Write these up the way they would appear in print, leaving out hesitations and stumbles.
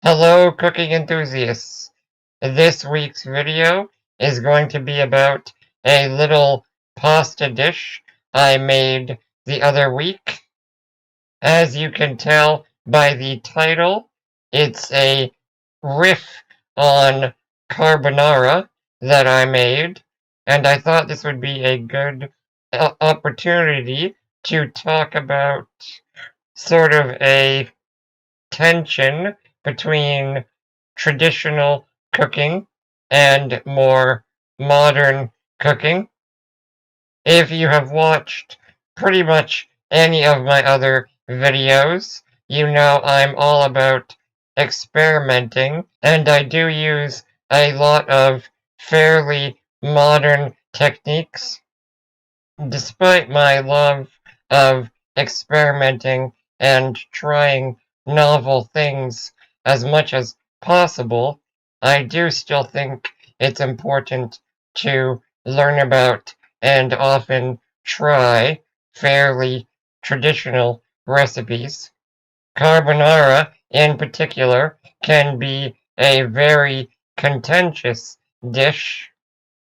Hello, cooking enthusiasts. This week's video is going to be about a little pasta dish I made the other week. As you can tell by the title, it's a riff on carbonara that I made, and I thought this would be a good opportunity to talk about sort of a tension between traditional cooking and more modern cooking. If you have watched pretty much any of my other videos, you know I'm all about experimenting, and I do use a lot of fairly modern techniques. Despite my love of experimenting and trying novel things as much as possible, I do still think it's important to learn about and often try fairly traditional recipes. Carbonara, in particular, can be a very contentious dish,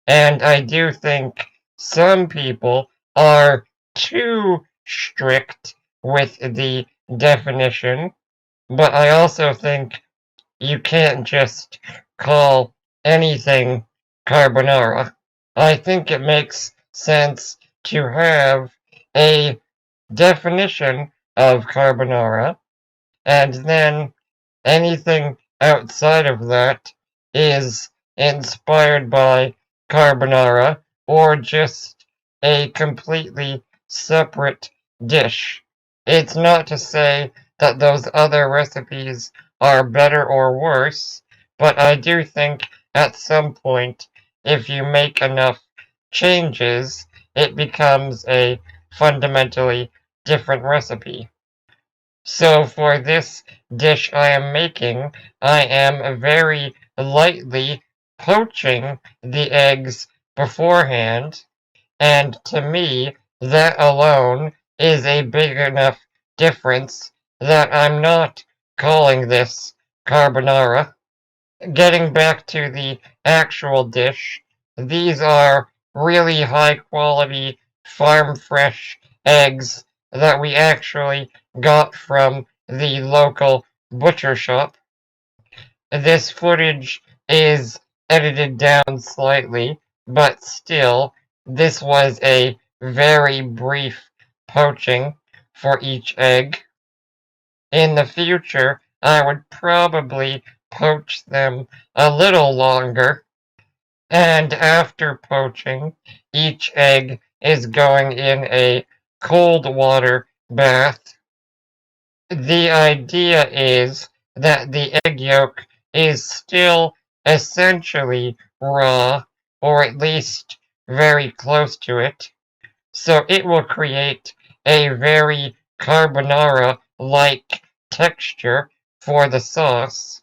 and I do think some people are too strict with the definition, but I also think you can't just call anything carbonara. I think it makes sense to have a definition of carbonara, and then anything outside of that is inspired by carbonara or just a completely separate dish. It's not to say that those other recipes are better or worse, but I do think at some point, if you make enough changes, it becomes a fundamentally different recipe. So for this dish I am making, I am very lightly poaching the eggs beforehand, and to me, that alone is a big enough difference that I'm not calling this carbonara. Getting back to the actual dish, these are really high quality farm fresh eggs that we actually got from the local butcher shop. This footage is edited down slightly, but still, this was a very brief poaching for each egg. In the future, I would probably poach them a little longer, and after poaching, each egg is going in a cold water bath. The idea is that the egg yolk is still essentially raw, or at least very close to it, so it will create a very carbonara-like texture for the sauce.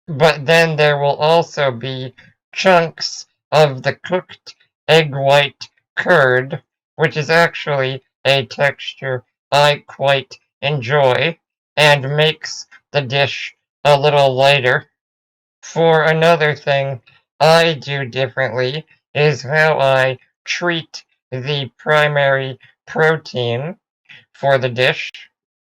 But then there will also be chunks of the cooked egg white curd, which is actually a texture I quite enjoy and makes the dish a little lighter. For another thing I do differently is how I treat the primary protein for the dish.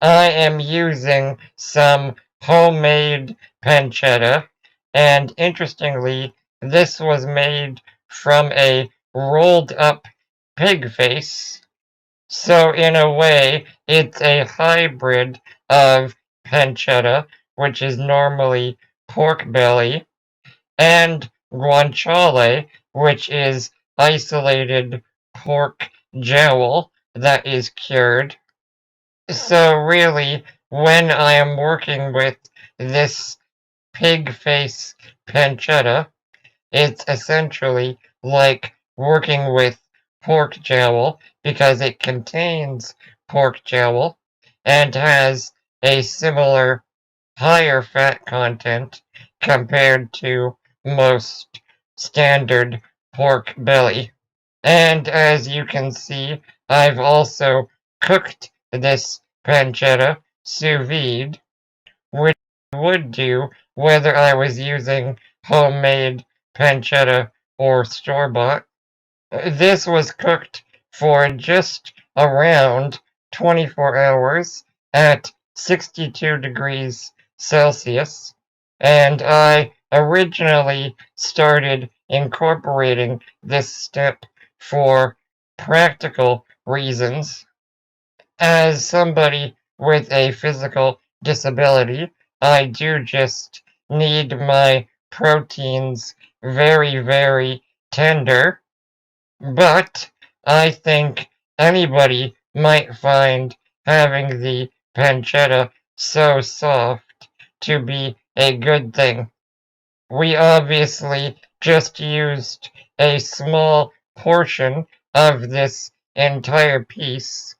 I am using some homemade pancetta, and interestingly, this was made from a rolled up pig face. So in a way, it's a hybrid of pancetta, which is normally pork belly, and guanciale, which is isolated pork jowl that is cured. So really, when I am working with this pig face pancetta, it's essentially like working with pork jowl because it contains pork jowl and has a similar higher fat content compared to most standard pork belly. And as you can see, I've also cooked this pancetta sous vide, which would do whether I was using homemade pancetta or store-bought. This was cooked for just around 24 hours at 62 degrees Celsius, and I originally started incorporating this step for practical reasons. As somebody with a physical disability, I do just need my proteins very, very tender, but I think anybody might find having the pancetta so soft to be a good thing. We obviously just used a small portion of this entire piece,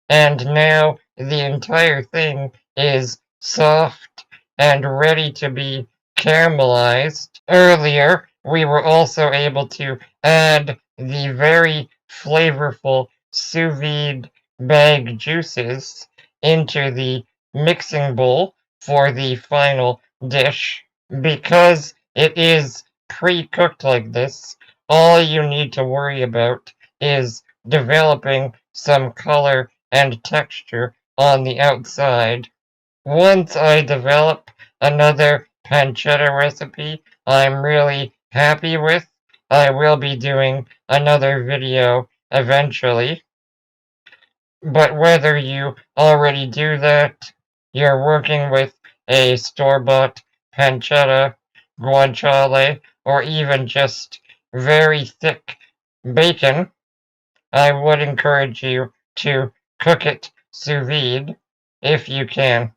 and now the entire thing is soft and ready to be caramelized. Earlier, we were also able to add the very flavorful sous vide bag juices into the mixing bowl for the final dish. Because it is pre-cooked like this, all you need to worry about is developing some color and texture on the outside. Once I develop another pancetta recipe I'm really happy with, I will be doing another video eventually. But whether you already do that, you're working with a store-bought pancetta, guanciale, or even just very thick bacon, I would encourage you to cook it sous vide if you can.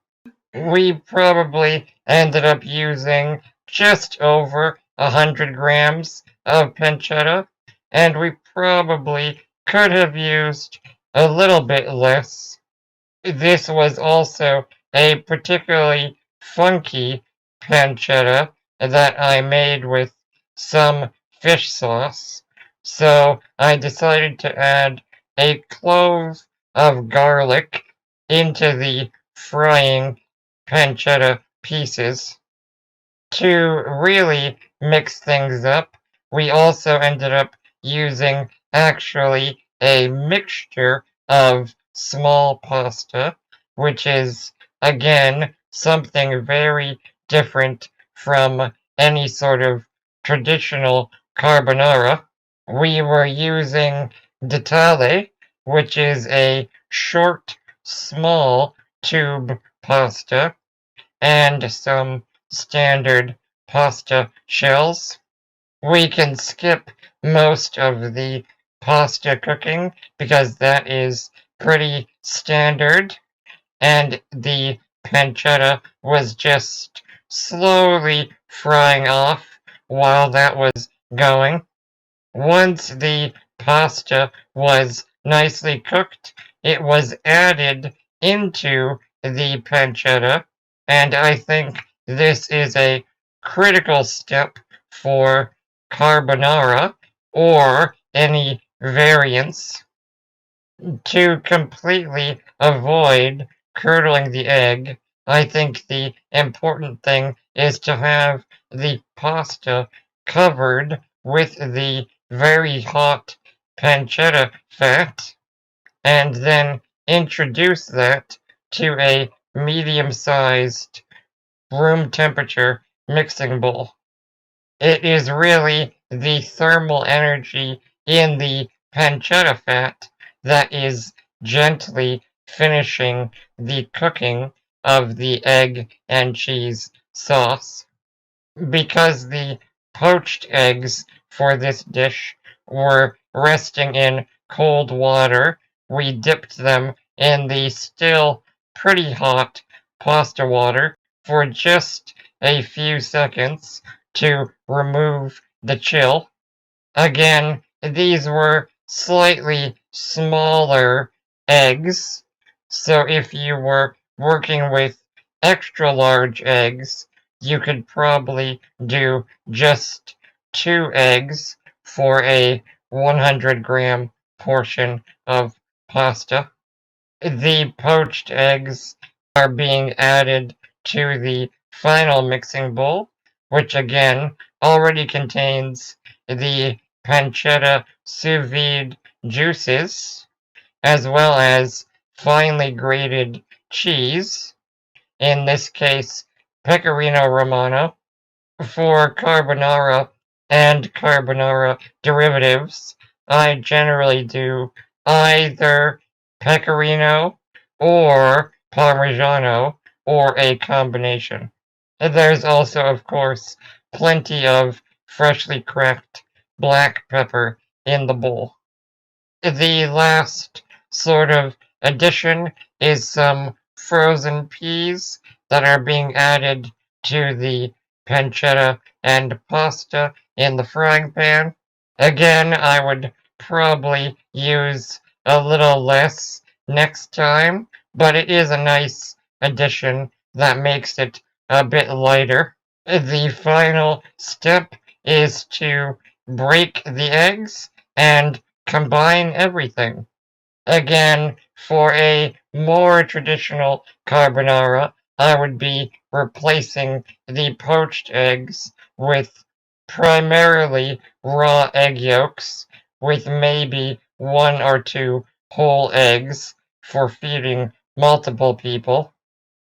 We probably ended up using just over 100 grams of pancetta, and we probably could have used a little bit less. This was also a particularly funky pancetta that I made with some fish sauce, so I decided to add a clove of garlic into the frying pancetta pieces. To really mix things up, we also ended up using actually a mixture of small pasta, which is again something very different from any sort of traditional carbonara. We were using ditale, which is a short, small tube pasta, and some standard pasta shells. We can skip most of the pasta cooking because that is pretty standard, and the pancetta was just slowly frying off while that was going. Once the pasta was nicely cooked, it was added into the pancetta, and I think this is a critical step for carbonara or any variants. To completely avoid curdling the egg, I think the important thing is to have the pasta covered with the very hot pancetta fat and then introduce that to a medium-sized room temperature mixing bowl. It is really the thermal energy in the pancetta fat that is gently finishing the cooking of the egg and cheese sauce. Because the poached eggs for this dish were resting in cold water, we dipped them in the still pretty hot pasta water for just a few seconds to remove the chill. Again, these were slightly smaller eggs, so if you were working with extra large eggs, you could probably do just 2 eggs for a 100-gram portion of pasta. The poached eggs are being added to the final mixing bowl, which again already contains the pancetta sous vide juices, as well as finely grated cheese, in this case Pecorino Romano. For carbonara and carbonara derivatives, I generally do either pecorino or parmigiano or a combination. There's also, of course, plenty of freshly cracked black pepper in the bowl. The last sort of addition is some frozen peas that are being added to the pancetta and pasta in the frying pan. Again, I would probably use a little less next time, but it is a nice addition that makes it a bit lighter. The final step is to break the eggs and combine everything. Again, for a more traditional carbonara, I would be replacing the poached eggs with primarily raw egg yolks, with maybe one or two whole eggs for feeding multiple people.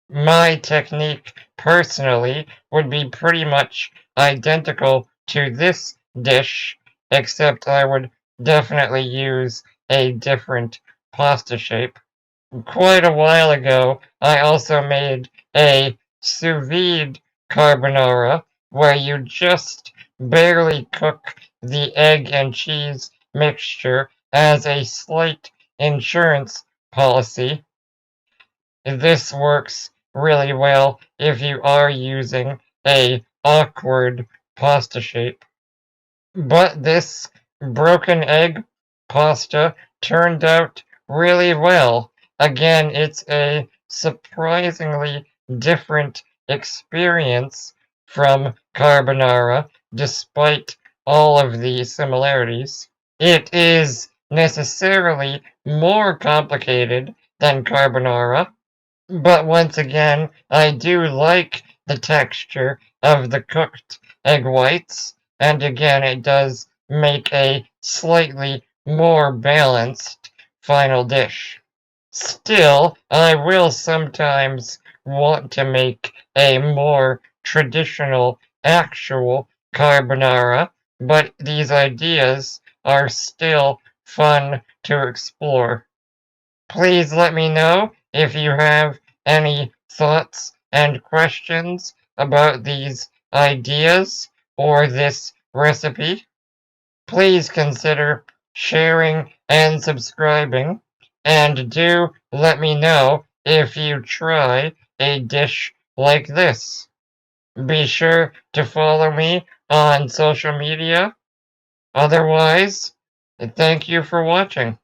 My technique personally would be pretty much identical to this dish, except I would definitely use a different pasta shape. Quite a while ago, I also made a sous vide carbonara where you just barely cook the egg and cheese mixture as a slight insurance policy. This works really well if you are using a awkward pasta shape. But this broken egg pasta turned out really well. Again, it's a surprisingly different experience from carbonara, despite all of the similarities. It is necessarily more complicated than carbonara, but once again, I do like the texture of the cooked egg whites, and again, it does make a slightly more balanced final dish. Still, I will sometimes want to make a more traditional, actual carbonara, but these ideas are still fun to explore. Please let me know if you have any thoughts and questions about these ideas or this recipe. Please consider sharing and subscribing, and do let me know if you try a dish like this. Be sure to follow me on social media. Otherwise, thank you for watching.